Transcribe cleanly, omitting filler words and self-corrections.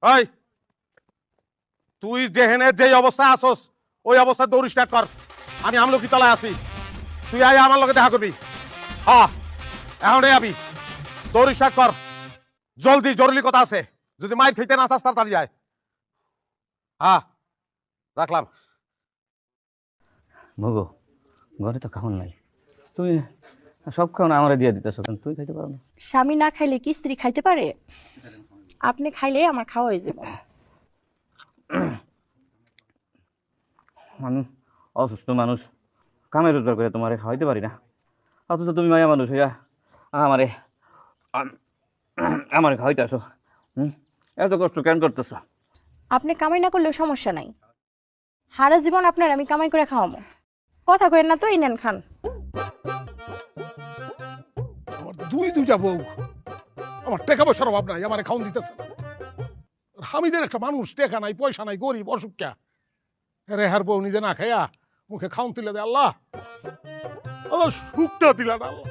এই তুই যেহেনে যেই অবস্থায় আসস ওই অবস্থায় দৌড় স্টার্ট কর। আমি আমলকি তলায় আছি, তুই আয় আমার লগে দেখা করবি। হ্যাঁ এখন আবি, দৌড় স্টার্ট কর জলদি, জরুরি কথা আছে। যদি মাইর খেতে না চাস তার চালিয়ে যায়। হ্যাঁ রাখলাম। মগো ঘরে তো খাওয়ান নাই, তুমি সব খাওয়ানো আমারে দিয়ে দিতেছ, কেন তুই খাইতে পারো না? স্বামী না খাইলে কি স্ত্রী খাইতে পারে? আপনি খাইলে আমার খাওয়া হয়ে যাবে। মানুষ অসুস্থ মানুষ, কামে রোজগার করে তোমারে খাওয়াইতে পারি না, অথচ তুমি মায়া মানুষ হইয়া আমারে আমারে খাওয়াইতে আসো। এত কষ্ট কেন করতেছ? আপনি কামাই না করলেও সমস্যা নাই, সারা জীবন আপনার আমি কামাই করে খাওয়াবো। কথা কইেন না তো, এই নেন খান। আমার দুইটা বউ, আমার টাকা পয়সার অভাব নাই, আমার খাওয়ান দিতেছে না। হামিদের একটা মানুষ, টাকা নাই পয়সা নাই, গরিব অসুখ কে রেহার বউ নিজে না খাইয়া মুখে খাওন তুলে দে। আল্লাহ আল্লাহ সুখটা দিলেন আল্লাহ।